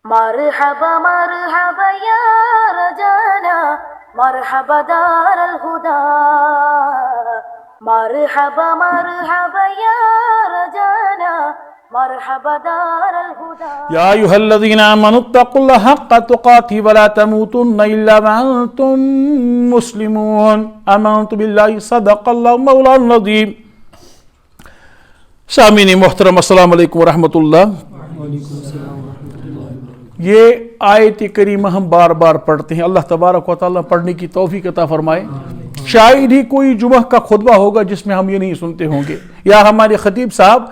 مرحبا مرحبا یا رجانا مرحبا دار الہدا مرحبا مرحبا یا رجانا مرحبا دار الہدا یا ایھا الذین آمنوا اتقوا اللہ حق تقاته ولا تموتن الا وانتم مسلمون آمنت باللہ صدق اللہ مولانا العظیم۔ سامعین محترم السلام علیکم ورحمۃ اللہ۔ یہ آیت کریمہ ہم بار بار پڑھتے ہیں، اللہ تبارک و تعالیٰ پڑھنے کی توفیق عطا فرمائے۔ شاید ہی کوئی جمعہ کا خطبہ ہوگا جس میں ہم یہ نہیں سنتے ہوں گے، یا ہمارے خطیب صاحب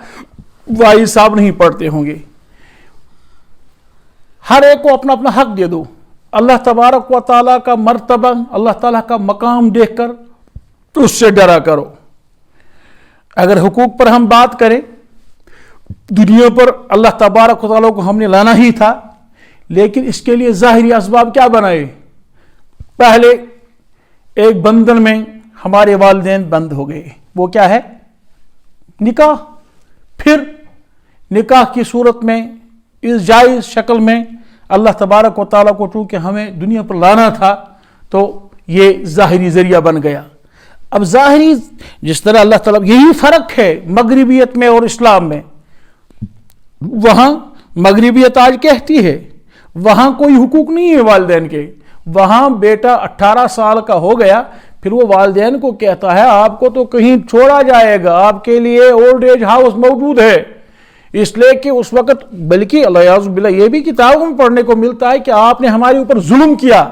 واعظ صاحب نہیں پڑھتے ہوں گے۔ ہر ایک کو اپنا اپنا حق دے دو، اللہ تبارک و تعالیٰ کا مرتبہ، اللہ تعالیٰ کا مقام دیکھ کر تو اس سے ڈرا کرو۔ اگر حقوق پر ہم بات کریں، دنیا پر اللہ تبارک و تعالیٰ کو ہم نے لانا ہی تھا، لیکن اس کے لیے ظاہری اسباب کیا بنائے؟ پہلے ایک بندھن میں ہمارے والدین بند ہو گئے، وہ کیا ہے؟ نکاح۔ پھر نکاح کی صورت میں اس جائز شکل میں اللہ تبارک و تعالیٰ کو چونکہ ہمیں دنیا پر لانا تھا تو یہ ظاہری ذریعہ بن گیا۔ اب ظاہری جس طرح اللہ تعالیٰ، یہی فرق ہے مغربیت میں اور اسلام میں۔ وہاں مغربیت آج کہتی ہے وہاں کوئی حقوق نہیں ہے والدین کے، وہاں بیٹا 18 سال کا ہو گیا پھر وہ والدین کو کہتا ہے آپ کو تو کہیں چھوڑا جائے گا، آپ کے لیے اولڈ ایج ہاؤس موجود ہے، اس لیے کہ اس وقت، بلکہ اللہ باللہ یہ بھی کتابوں میں پڑھنے کو ملتا ہے کہ آپ نے ہمارے اوپر ظلم کیا،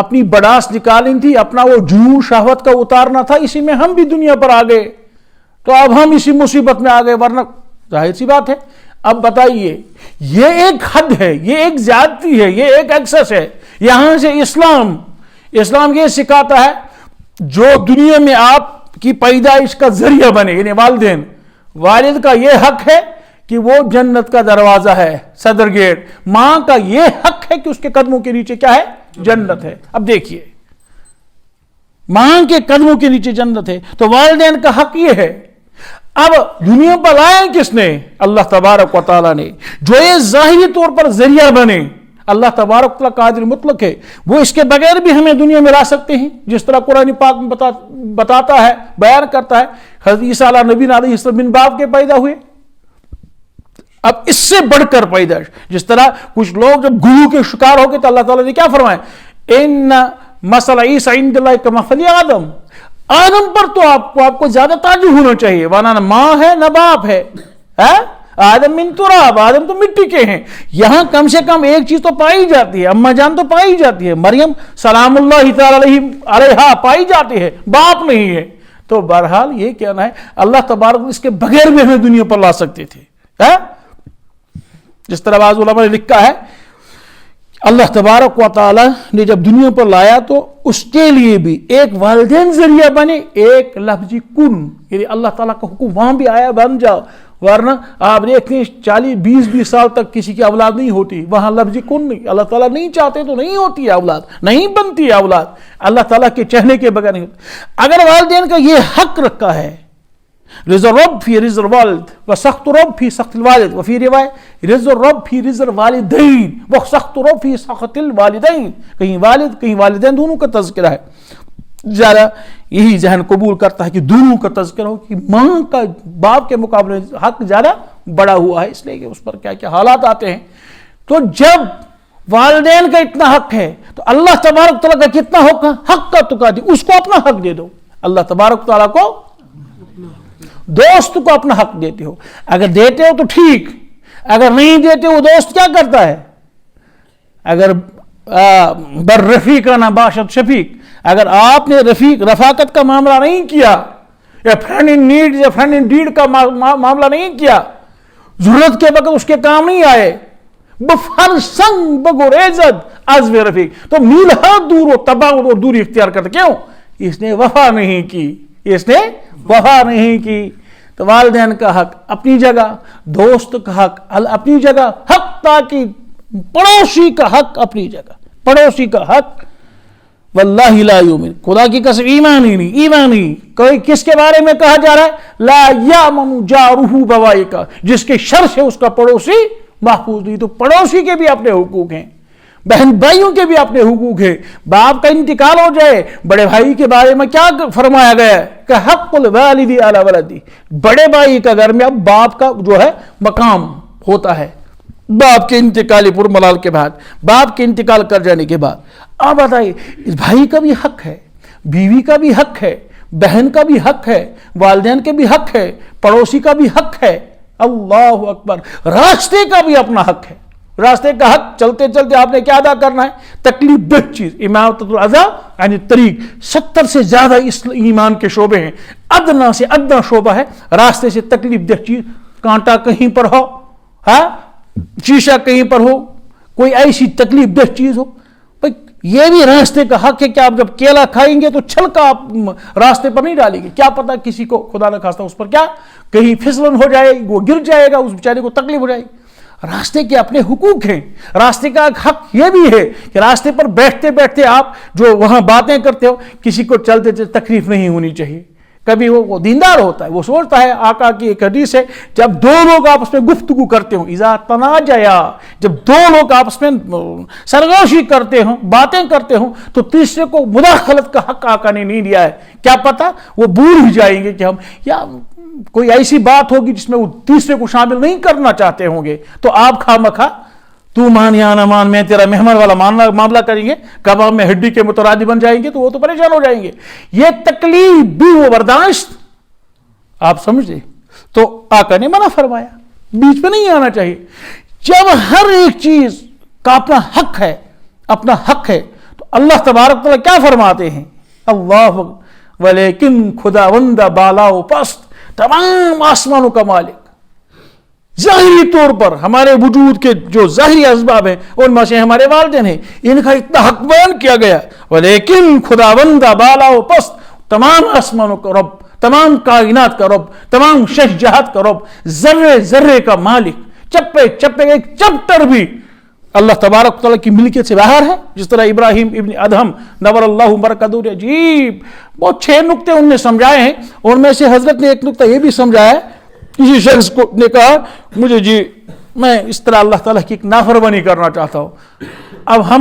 اپنی بڑاس نکالنی تھی، اپنا وہ جنون شہوت کا اتارنا تھا، اسی میں ہم بھی دنیا پر آ گئے، تو اب ہم اسی مصیبت میں آ گئے، ورنہ ظاہر سی بات ہے۔ اب بتائیے، یہ ایک حد ہے، یہ ایک زیادتی ہے، یہ ایک ایکسس ہے۔ یہاں سے اسلام یہ سکھاتا ہے جو دنیا میں آپ کی پیدائش کا ذریعہ بنے، یعنی والد کا یہ حق ہے کہ وہ جنت کا دروازہ ہے، صدر گیٹ۔ ماں کا یہ حق ہے کہ اس کے قدموں کے نیچے کیا ہے؟ جنت ہے۔ اب دیکھیے، ماں کے قدموں کے نیچے جنت ہے تو والدین کا حق یہ ہے۔ اب دنیا پر لائے کس نے؟ اللہ تبارک و تعالیٰ نے، جو یہ ظاہری طور پر ذریعہ بنے۔ اللہ تبارک و تعالیٰ قادر مطلق ہے، وہ اس کے بغیر بھی ہمیں دنیا میں لا سکتے ہیں، جس طرح قرآن پاک میں بتاتا ہے، بیان کرتا ہے۔ حضرت عیسیٰ علیہ نبی علیہ السلام بن باپ کے پیدا ہوئے، اب اس سے بڑھ کر پیدائش، جس طرح کچھ لوگ جب گرو کے شکار ہو گئے تو اللہ تعالیٰ نے کیا فرمایا؟ ان مثل عیسیٰ عند اللہ کمثل آدم، آدم پر تو آپ کو زیادہ تعجب ہونا چاہیے، ورنہ نہ ماں ہے نہ باپ ہے۔ آدم من تراب، آدم تو مٹی کے ہیں۔ یہاں کم سے کم ایک چیز تو پائی جاتی ہے، اماں جان تو پائی جاتی ہے، مریم سلام اللہ تعالی علیہا پائی جاتی ہے، باپ نہیں ہے۔ تو بہرحال یہ کہنا ہے اللہ تبارک اس کے بغیر بھی ہمیں دنیا پر لا سکتے تھے۔ جس طرح بعض علماء نے لکھا ہے اللہ تبارک و تعالی نے جب دنیا پر لایا تو اس کے لیے بھی ایک والدین ذریعہ بنے، ایک لفظی کن، یعنی اللہ تعالیٰ کا حکم وہاں بھی آیا بن جاؤ، ورنہ آپ دیکھتے ہیں 40-20 سال تک کسی کی اولاد نہیں ہوتی، وہاں لفظی کن نہیں، اللہ تعالیٰ نہیں چاہتے تو نہیں ہوتی ہے اولاد، نہیں بنتی ہے اولاد، اللہ تعالیٰ کے چہنے کے بغیر نہیں ہوتی۔ اگر والدین کا یہ حق رکھا ہے، رضا الرب فی رضا الوالد و سخط رب فی سخط الوالد، وفی روایت رضا الرب فی رضا الوالدین و سخط رب فی سخط الوالدین، کہیں والد کہیں والدین دونوں کا تذکرہ ہے۔ ذرا یہی ذہن قبول کرتا ہے کہ دونوں کا تذکرہ ہو، کہ ماں کا باپ کے مقابلے حق زیادہ بڑا ہوا ہے، اس لیے کہ اس پر کیا کیا حالات آتے ہیں۔ تو جب والدین کا اتنا حق ہے تو اللہ تبارک تعالیٰ کا کتنا حق کا تقاضی، اس کو اپنا حق دے دو۔ اللہ تبارک تعالیٰ کو، دوست کو اپنا حق دیتے ہو، اگر دیتے ہو تو ٹھیک، اگر نہیں دیتے ہو دوست کیا کرتا ہے؟ اگر بر رفیق نہ باشد شفیق، اگر آپ نے رفاقت کا معاملہ نہیں کیا، یا فرینڈ ان نیڈ یا فرینڈ ان ڈیڈ کا معاملہ نہیں کیا، ضرورت کے وقت اس کے کام نہیں آئے، بفر سنگ بگریزد از رفیق، تو میل ہر دور و تباعد اور دوری اختیار کرتا۔ کیوں؟ اس نے وفا نہیں کی، اس نے وفا نہیں کی۔ تو والدین کا حق اپنی جگہ، دوست کا حق اپنی جگہ، حق تاکہ پڑوسی کا حق اپنی جگہ، پڑوسی کا حق۔ واللہ لا یؤمن، خدا کی قسم ایمان ہی نہیں، ایمان ہی۔ کوئی کس کے بارے میں کہا جا رہا ہے؟ لا یامن جارہ بوائقہ، جس کے شر سے اس کا پڑوسی محفوظ نہیں, تو پڑوسی کے بھی اپنے حقوق ہیں, بہن بھائیوں کے بھی اپنے حقوق ہیں. باپ کا انتقال ہو جائے, بڑے بھائی کے بارے میں کیا فرمایا گیا ہے کہ حق الوالد علی ولدی, بڑے بھائی کا گھر میں اب باپ کا جو ہے مقام ہوتا ہے باپ کے انتقال پر ملال کے بعد, باپ کے انتقال کر جانے کے بعد. آپ بتائیے, اس بھائی کا بھی حق ہے, بیوی کا بھی حق ہے, بہن کا بھی حق ہے, والدین کے بھی حق ہے, پڑوسی کا بھی حق ہے. اللہ اکبر. راستے کا بھی اپنا حق ہے. راستے کا حق چلتے چلتے آپ نے کیا ادا کرنا ہے؟ تکلیف دہ چیز, اماطۃ الاذی عن الطریق. 70 سے زیادہ ایمان کے شعبے ہیں, ادنا سے ادنا شعبہ ہے راستے سے تکلیف دہ چیز. کانٹا کہیں پر ہو, ہاں, شیشہ کہیں پر ہو, کوئی ایسی تکلیف دہ چیز ہو, یہ بھی راستے کا حق ہے کہ آپ جب کیلا کھائیں گے تو چھلکا آپ راستے پر نہیں ڈالیں گے. کیا پتا کسی کو خدا نہ خواستہ اس پر کیا کہیں پھسلن ہو جائے, وہ گر جائے گا, اس بیچارے کو تکلیف ہو جائے گی. راستے کے اپنے حقوق ہیں. راستے کا حق یہ بھی ہے کہ راستے پر بیٹھتے بیٹھتے آپ جو وہاں باتیں کرتے ہو, کسی کو چلتے چلتے تکلیف نہیں ہونی چاہیے. کبھی وہ دیندار ہوتا ہے, وہ سوچتا ہے, آقا کی ایک حدیث ہے, جب دو لوگ آپس میں گفتگو کرتے ہوں, اذا تناجیا, جب دو لوگ آپس میں سرگوشی کرتے ہوں, باتیں کرتے ہوں, تو تیسرے کو مداخلت کا حق آقا نے نہیں دیا ہے. کیا پتا وہ بھول ہی جائیں گے کہ ہم, یا کوئی ایسی بات ہوگی جس میں وہ تیسرے کو شامل نہیں کرنا چاہتے ہوں گے, تو آپ خواہ تو مان یا نہ مان, میں تیرا مہمان والا معاملہ کریں گے, کباب میں ہڈی کے مترادف بن جائیں گے, تو وہ تو پریشان ہو جائیں گے. یہ تکلیف بھی وہ برداشت, آپ سمجھے, تو آقا نے منع فرمایا, بیچ میں نہیں آنا چاہیے. جب ہر ایک چیز کا اپنا حق ہے, اپنا حق ہے, تو اللہ تبارک تعالیٰ کیا فرماتے ہیں؟ اللہ ولیکن خداوند بالا و پست, تمام آسمانوں کا مالک. ظاہری طور پر ہمارے وجود کے جو ظاہری اسباب ہیں ان میں سے ہمارے والدین ہیں, ان کا اتنا حق بیان کیا گیا. ولیکن خداوند بالا و پست, تمام آسمانوں کا رب, تمام کائنات کا رب, تمام شہجہات کا رب, ذرے ذرے کا مالک, چپے چپے ایک چپٹر بھی اللہ تبارک تعالیٰ کی ملکیت سے باہر ہے. جس طرح ابراہیم ابن ادہم نور اللہ برکاتہ, عجیب بہت 6 نقطے ان نے سمجھائے ہیں, ان میں سے حضرت نے ایک نقطہ یہ بھی سمجھایا, کسی شخص کو نے کہا مجھے میں اس طرح اللہ تعالیٰ کی ایک نافرمانی کرنا چاہتا ہوں. اب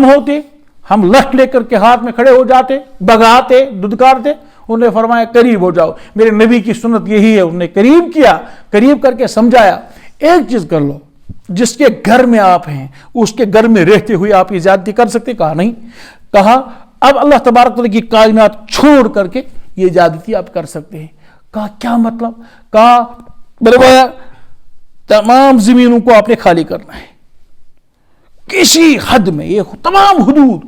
ہم لٹ لے کر کے ہاتھ میں کھڑے ہو جاتے, بگاتے, ددکارتے. انہوں نے فرمایا قریب ہو جاؤ, میرے نبی کی سنت یہی ہے. انہوں نے قریب کیا, قریب کر کے سمجھایا, ایک چیز کر لو, جس کے گھر میں آپ ہیں اس کے گھر میں رہتے ہوئے آپ یہ زیادتی کر سکتے؟ کہا نہیں. کہا اب اللہ تبارک تعالیٰ کی کائنات چھوڑ کر کے یہ زیادتی آپ کر سکتے ہیں. کہا کیا مطلب؟ کہا بروایا تمام زمینوں کو آپ نے خالی کرنا ہے, کسی حد میں, یہ تمام حدود,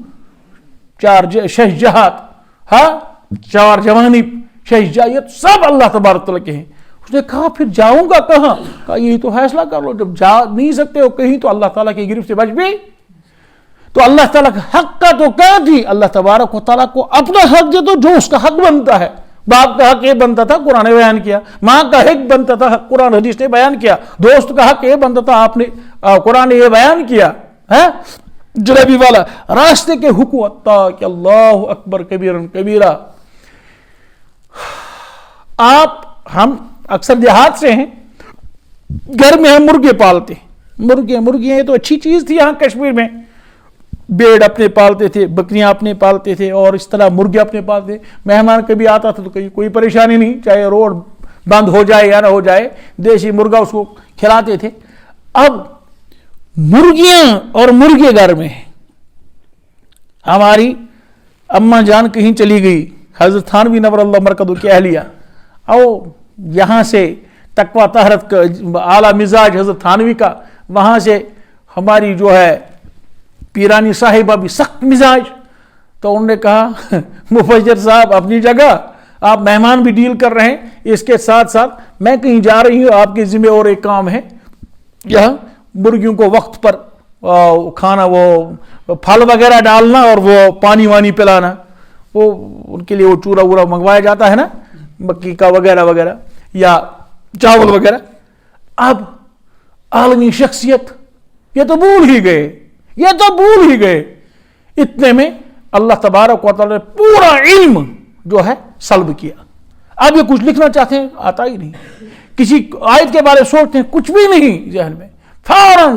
4 شہجہات, ہاں 4 جوانب شہجہات, سب اللہ تبارک تعالیٰ کے ہیں. اس نے کہا پھر جاؤں گا کہاں؟ کہا یہی تو فیصلہ کر لو, جب جا نہیں سکتے ہو کہیں تو اللہ تعالیٰ کی گرفت سے بچ بھی. تو اللہ تعالیٰ کا حق کا تو کیا تھی, اللہ تبارک و تعالیٰ کو اپنا حق دے دو جو اس کا حق بنتا ہے. باپ کا حق یہ بنتا تھا, قرآن نے بیان کیا. ماں کا حق بنتا تھا, قرآن حدیث نے بیان کیا. دوست کا حق یہ بنتا تھا, آپ نے قرآن نے یہ بیان کیا ہے. جلیبی والا راستے کے حقوق, کہ اللہ اکبر کبیرن کبیرہ. ہم اکثر دیہات سے ہیں, گھر میں ہم مرغے پالتے, مرغیاں یہ تو اچھی چیز تھی. یہاں کشمیر میں بیڑ اپنے پالتے تھے, بکریاں اپنے پالتے تھے, اور اس طرح مرغے اپنے پالتے. مہمان کبھی آتا تھا تو کوئی پریشانی نہیں, چاہے روڈ بند ہو جائے یا نہ ہو جائے, دیسی مرغا اس کو کھلاتے تھے. اب مرغیاں اور مرغے گھر میں, ہماری اماں جان کہیں چلی گئی, حضرت تھانوی نور اللہ مرکزہ کی اہلیہ, او یہاں سے تقویٰ طہارت کا اعلیٰ مزاج حضرت تھانوی کا, وہاں سے ہماری جو ہے پیرانی صاحبہ بھی سخت مزاج. تو انہوں نے کہا مفجر صاحب اپنی جگہ, آپ مہمان بھی ڈیل کر رہے ہیں, اس کے ساتھ ساتھ میں کہیں جا رہی ہوں, آپ کے ذمہ اور ایک کام ہے, یہاں مرغیوں کو وقت پر کھانا, وہ پھل وغیرہ ڈالنا اور وہ پانی وانی پلانا. وہ ان کے لیے وہ چورا وورا منگوایا جاتا ہے نا, مکی کا وغیرہ وغیرہ یا چاول وغیرہ. اب عالمی شخصیت یہ تو بھول ہی گئے. اتنے میں اللہ تبارک و تعالی نے پورا علم جو ہے سلب کیا. اب یہ کچھ لکھنا چاہتے ہیں, آتا ہی نہیں. کسی آیت کے بارے سوچتے ہیں, کچھ بھی نہیں ذہن میں, فوراً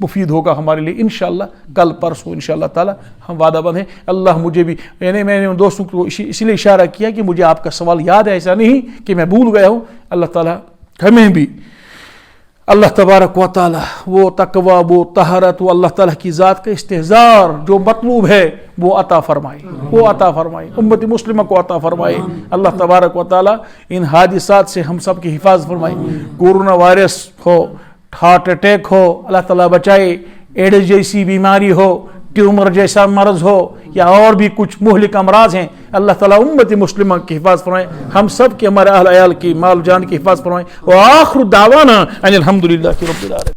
مفید ہوگا ہمارے لیے انشاءاللہ کل پرسوں انشاءاللہ تعالی ہم وعدہ بند ہیں. اللہ مجھے بھی یعنی میں نے ان دوستوں کو اسی لیے اشارہ کیا کہ مجھے آپ کا سوال یاد ہے, ایسا نہیں کہ میں بھول گیا ہوں. اللہ تعالی ہمیں بھی اللہ تبارک و تعالی وہ تقوی وہ طہارت وہ اللہ تعالی کی ذات کا استحضار جو مطلوب ہے وہ عطا فرمائے, وہ عطا فرمائے, امت مسلمہ کو عطا فرمائے. اللہ تبارک و تعالی ان حادثات سے ہم سب کی حفاظت فرمائے. کورونا وائرس ہو, ہارٹ اٹیک ہو, اللہ تعالیٰ بچائے, ایڈز جیسی بیماری ہو, ٹیومر جیسا مرض ہو یا اور بھی کچھ مہلک امراض ہیں, اللہ تعالیٰ امت مسلمہ کی حفاظت فرمائے. ہم سب کے ہمارے اہل عیال کی مال جان کی حفاظت فرمائے. وآخر دعوانا ان الحمدللہ رب العالمین.